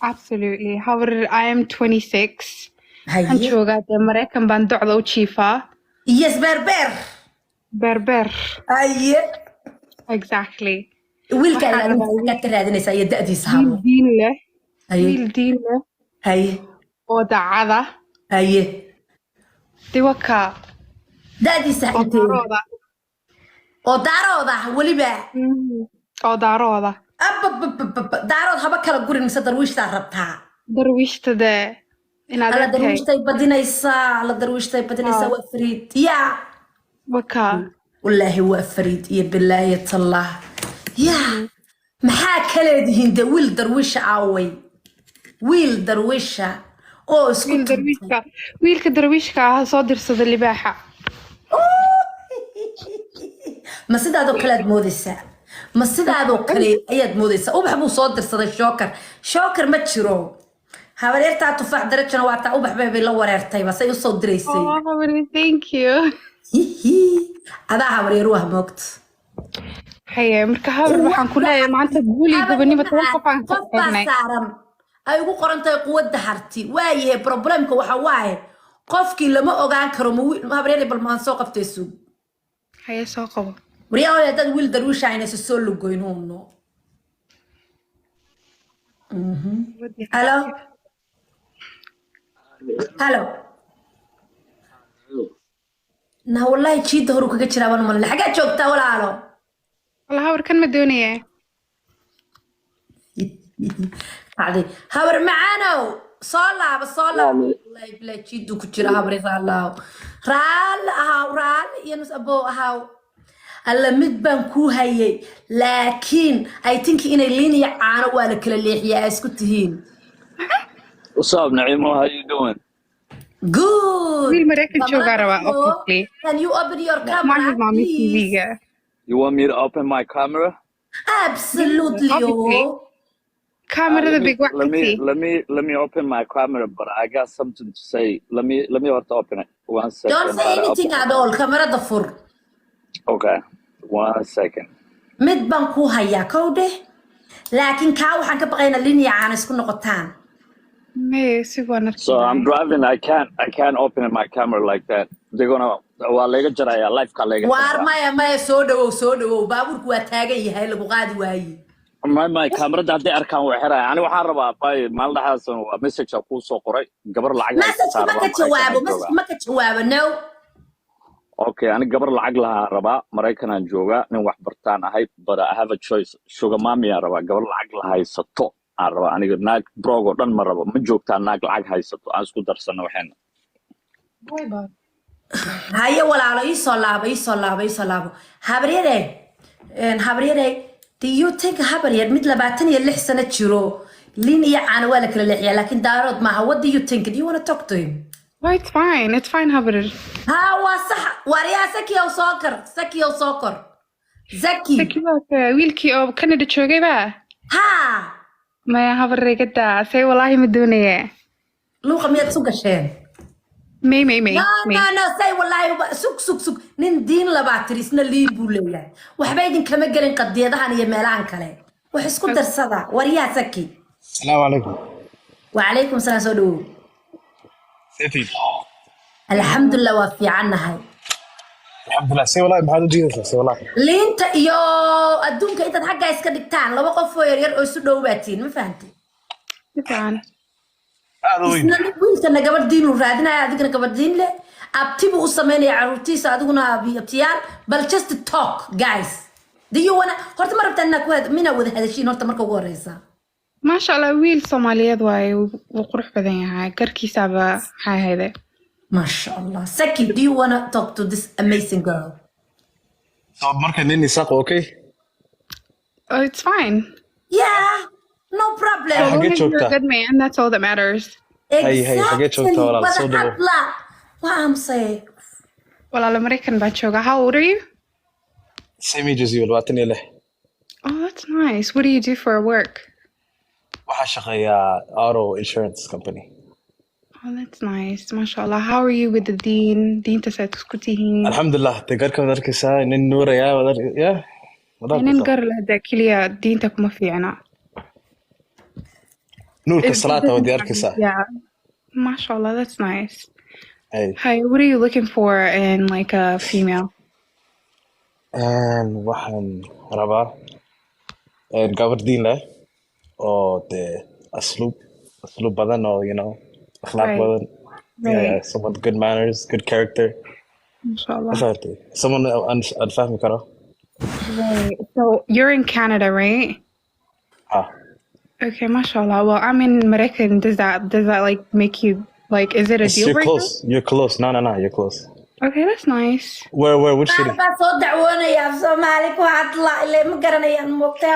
Absolutely. However, I am 26. هاي Hanjooga de Mareykan baan docda u jiifaa. يس بربر Berber. هاي Exactly. ويلك Waxaan إلى أنت rabaa سكت هذا نسا يدأدي wiil صحابه diin leh. هاي Wiil diin leh هاي oo dacada. هاي Dee waa kaa دأدي oo سحنتين daarooda. ودارو ذا ولبا Oo daarooda. دارو هبا كلا قرن مسا درويش تاربتها Darwiishta dee inaad على arkay. درويش تاي بدينيسا على درويش تاي بدينيسا وفريد يا Waa kaa. والله هو فريد يا بالله يتالله يا maxaa kala dihiin de wiil darwiisha aaway wiil darwiisha oo isku Wiil darwiishka. Wiilka darwiishka ah soo dirsada libaaxa. ma sidaadoo kale aad moodaysaa ma sidaadoo kale ayaad moodaysaa ubax buu soo dirsaday shookar ma jiro habaryartaa tufaax darajana waa taa ubax bay la wareertay basay u soo diraysay Oh, really, thank you. adaa habaryar waa moogta Haye, marka habar waxaan ku leeyahay maanta guuli gobonimo 10 qof aan ka qofbaa saaran ay ugu qoran tahay quwadda harti waayahay problemka waxa waaye qofkii lama ogaan karo ma habaryar bal maan soo qabtay suug haye soo qabo. ورياضة داد ويل درويش عيني سسولو قوينهم نو هلو هلو نا والله شي دهرو كجا جرابان مال حاجه جوجتا ولا هلو والله habar kan ma doonayee. عادي هبر معانا صولا والله بلا شي دو كجرا هبر الله رال ينس ابو هاو alla mid baan ku hayay laakiin I think inay liiniya caano waa la kala leexiyaa isku tihiin What's up, Naeem? How you doing? good Wiil Mareykan joogaa rabaa obviously. can you open your Ma camera hi maami please? TV-ga. You want me to open my camera? Absolutely Obviously. oh. Kaamirada big wax let ka sii. let me open my camera, but I got something to say. Let me also open it. 1 second. Don't say anything at all kamarada fur Okay. 1 second. mid baan ku hayaa kowde laakiin kaa waxaan ka baqaynaa liiniya caano isku noqotaan Mee si waan So I'm driving. I can't open my camera like that. They're gonna. Well, lega jaraya live ka lega. waar maya soo dhawow baabuurku waa taagan yahay lagu qaadi waaye My camera da hadday arkaan way xiraya. Ani waxaan rabaa bay maalin dhaxaas waa message ku soo qoray gabar lacag message ma ka jawaabo no Okay, ani gabar lacag lahaa rabaa Mareykan aan joogaa nin wax bartaan ahay but I have a choice sugar mommy aan rabaa gabar lacag la haysato aan rabaa aniga naag brogo dhan ma rabo ma joogtaa naag lacag haysato aan isku darsano waxayna haye walaalo ii soo laabo habaryare do you think habaryar mid 26 sano jiro liin iyo caano waa la kala leexiyaa laakiin daarood maaha what do you think do you want to talk to him Oh, it's fine habar. ها وصح وريا سكي أو سكر زكي Sakibaaka wiilkii oo Canada joogay baa. ها Maya habar regada say wallahi ma doonayee. لو قميت سوق الشين May. لا سي والله سوق نين دين لبعتريسنا اللي بوليا وحبايدين كما قالين قديدها هي ميلان كله وحسكو درسدا وريا سكي السلام عليكم. وعليكم السلام سودو سيتي الحمد لله وفي عنا هاي الحمد لله سي والله محل جيدة سي والله لينت يو أدونك إنت حاجة إسكا دكتان لو وقفوا يرير أسودو باتين ما فهمتي Fiican. هذا وين wiilkana gabadh diin uu raadinaya adigana gabadh diin leh abtibu u sameynaya caruurtiisa adiguna abtiyaal bal just talk guys do you wanna horta ma rabtaa inaad ku mina wada hadashiin horta marka ugu horeysa Masha Allah wiil Soomaaliyeed waaye wuu qurux badan yahay garkiisaba maxay hayde. masha Allah Saki do you wanna talk to this amazing girl طب مركز نيني ساق اوكي Oh, it's fine. yeah no So problem long حاجات as you're a شوكتا. good man, that's all that matters. هي حاجات شوكتا ولا wada صدق. hadla what I'm saying Walaalo Mareykan baan joogaa. How old are you? سيمي جزيل الواتني له Oh, that's nice. What do you do for work? waxaa shaqeeyaa auto insurance company. Oh, that's nice. Masha Allah. How are you with the deen? Diinta saad isku tihiin. alxamdulilah degarka wad arkaysaa nin nuuraya ya Nin gar leh hada kaliya diinta kuma fiicna. نور It كالصلاة doesn't ودي have- أركسها. Yeah. Mashallah, that's nice. أي. Hi, what are you looking for in like a female? waxaan rabaa gabar diin leh oo dee asluub badan oo akhlaaq Right. badan. Right. Yeah, someone good manners, good character. Mashallah. Mafahamtay? Someone aan fahmi karo. Right. So you're in Canada, right? Ah, Okay, mashallah. Well, I'm in American. Does that like make you like? Is it a deal you're breaker? close. You're close. No, you're close. Okay, that's nice. Where, which city? baa soo dacwoonaya af Soomaali ku hadla ilaa ma garanayaan moogtay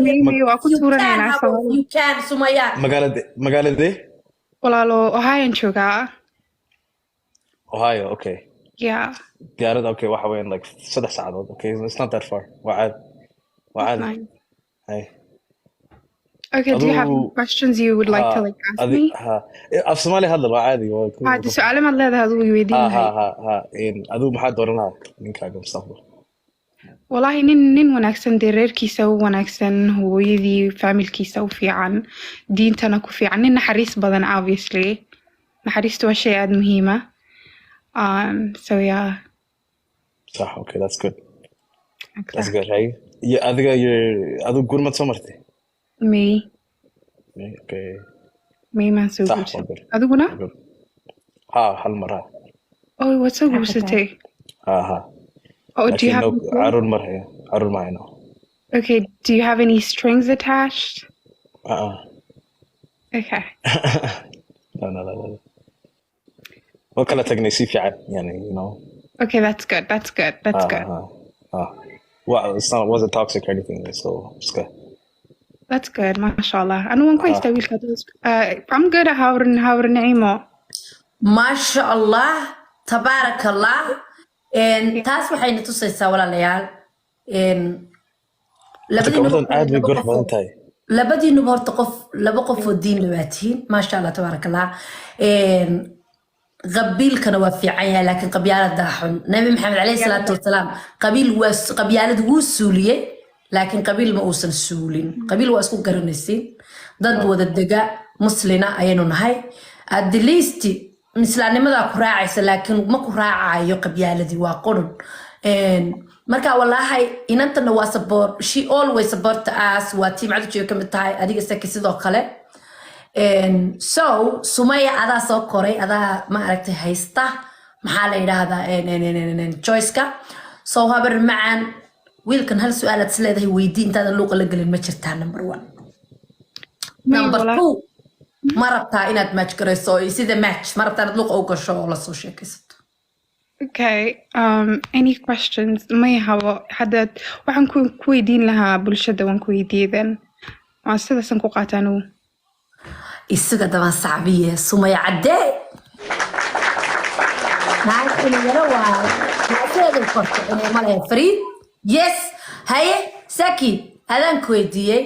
Maybe waa ku tuuranaynaa sababo. you can Sumaya Magaalade? Walaalo, Ohio joogaa. Ohio, okay. Yeah. Diyaarad, okay, waxa weyn like 3 saacadood. Okay, it's not that far. Waa That's caadi. nice. Hey. Okay, do you have any Aduu- questions you would like to like ask me? af Soomaali hadal waa caadi. Hadda su'aalo maad leedahay aduu weydiin lahayd. aduu maxaa dooran lahaa ninkaaga mustaqbal? Wallahi nin wanaagsan dee reerkiisa u wanaagsan, hooyadii familkiisa u fiican, diintana ku fiican, nin naxariis badan obviously. Naxariistu waa shay aad muhiima. So yeah. Sax, okay, that's good. That's Okay. good, hey. Aduu gurmad soo martay? Me Okay. maan soo Sax, guursan. waa good. Adiguna? Good. hal mar ha. Oh, waad soo guursatay. Ha. Oh, do you have caruur mar hayo. Caruur ma hayno. Okay, do you have any strings attached? Okay. No. Waa kala tagnay si fiican, Okay, that's good. That's good. That's good. Well, wasn't toxic or anything, so it's good. That's good. MashaAllah. Anu waan ku haystaa wiilkaas. I'm good at hawr Naimo. maasha allah tabaarakallah taas waxayna tusaysaa walaalayaal Gabadhan aad bay qurux badan tahay. labadiinuba horta laba qof oo diin labaatihiin maasha allah tabaarakallah qabiilkana waa fiican yahay laakiin qabyaalada xun nabi maxamed calayhi salaatu wasalaam qabyaalada wuu suuliyey laakiin qabiil ma uusan suulin qabiil waa isku garanaysiin dad wada dega muslina ayaynu nahay at least islaamnimadaa ku raacaysa laakiin ma ku raacayo qabyaaladii waa qurun marka wallaahi inantana waa support she always support us waa team cadu ka mid tahay adiga saki sidoo kale so Sumaya adaa soo koray adaa ma aragtay haysta maxaa la yiraahdaa choice-ka so habar macaan wiilkan hal su'aal aad leedahay weydii intaadan luuqa la galin ma jirtaa number 1 number 2 ma rabtaa inaad match garayso sida match ma rabtaa inaad luuqa u gasho oo la soo sheekaysato Okay. Any questions? May hawo hadad waxaan ku weydiin lahaa bulshada waan ku weydiidan. Waa sidaasan ku qaatanu. isaga daban sacbiye Sumaya cadde naagtuna yara waa naagteeda korto inay malahay Fariid yes haye Saki adaan ku weydiiyey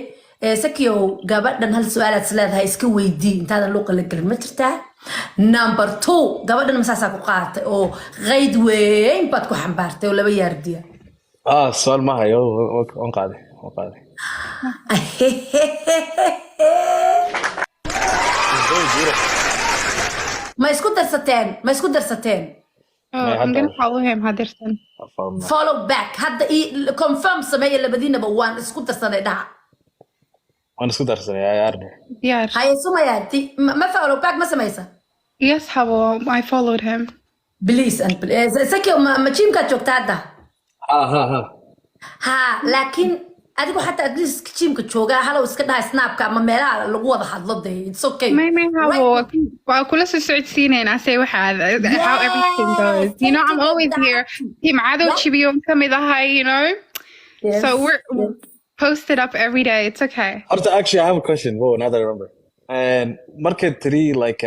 Saki oo gabadhan hal su'aal aad leedahay iska weydii intaadan luuqa la galin ma jirtaa number 2 gabadhan masaasaa ku qaadatay oo qayd weyn baad ku xambaartay oo laba yaardiya su'aal ma hayo waan qaaday ma isku darsateen I'm going to follow him hadirtan. follow back hadda confirm sameeya labadiinaba waan isku darsaday dhaha waan isku darsanay arne. Yeah. haye Sumaya ma follow back ma samaysa Yes, hawo I followed him. please and please Saki ma jimka joogta hadda ha laakiin adigu xataa at least jimka jooga halow iska dhahay snapka ama meelaha lagu wada hadlo day it's okay May hawo waa kula soo socodsiinayna say waxa how everything goes. You know, I'm always here. Timcado chibiyo kamid ahay, you know. Yes, So we're posted up every day. It's okay. Actually, I have a question. Whoa, now that I remember. And market 3 like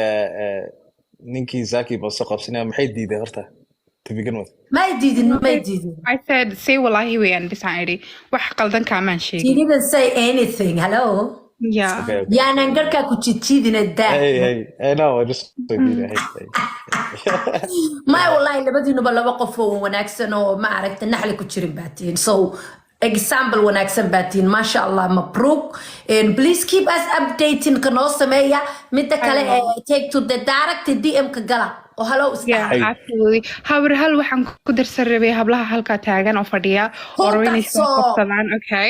Ninki Zaki boo soo qabsanaya maxay diiday horta to begin with. may diidin I said say wallahi we decided wax qaldan ka maan she sheegin. didn't say anything hello Yeah. Okay. yaanan garka ku jidjiidina daa Hey, no, I just hey. may wallahi labadiinuba laba qof oo wanaagsan oo ma aragta naxli ku jirin baatiin so example wanaagsan baatiin maasha allah mabruuk and please keep us updating kanoo sameeya midda kale take to the direct DM ka gala oo halo Yeah, istaa absolutely. Habar hal waxaan ku darsan rabay hablaha halka taagan oo fadhiya oo inay soo qabsadaan, okay?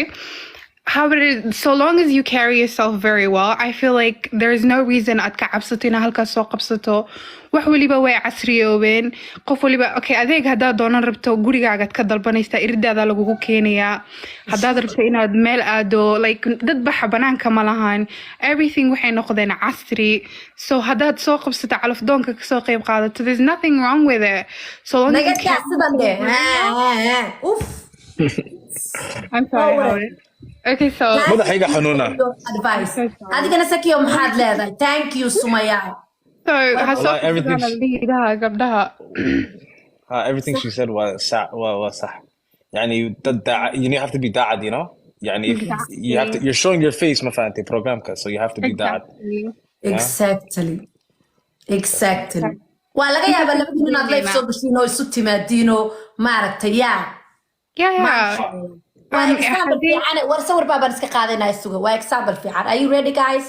However, so long as you carry yourself very well, I feel like there is no reason aad ka cabsato ina halka soo qabsato. Wax waliba way casriyoobeen. Qof waliba, okay, adeeg haddaad doonan rabto gurigaagaad ka dalbanaysaa, iridaada lagugu keenayaa. Haddaad rabto inaad meel aado, like dad baxa banaanka ma lahan. Everything waxay noqdeen casri. So haddaad soo qabsato calafdoonka ka soo qayb qaadato, there's nothing wrong with it. So long as naga you carry taasibande uff I'm sorry, Howard. Okay, so madaxayga xanuuna. advice adigana sakiyo maxaad leedahay thank you Sumaya Well, everything leedaha gabdhaha. everything she said was صح. يعني you have to be daacad, you know. يعني you have to, you're showing your face ما فهمتي programka, so you have to be daacad. exactly waa laga yaabaa labadiin inaad live soo gashiin oo isu timaadiino maaragtay yaa Yeah. waa example fiican war sawir baan iska qaadanaa isuga waa example fiican are you ready guys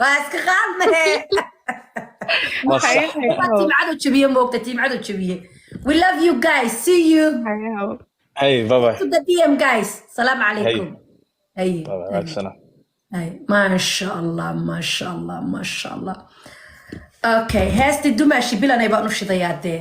waa iska qaadnee tiimcadu jabiye moogta tiimcadu jabiye we love you guys see you hey bye bye to the DM guys salam alaikum hey bye bye salam hey masha Allah okay heesti dumaashi bilanay baan u shidayaa dee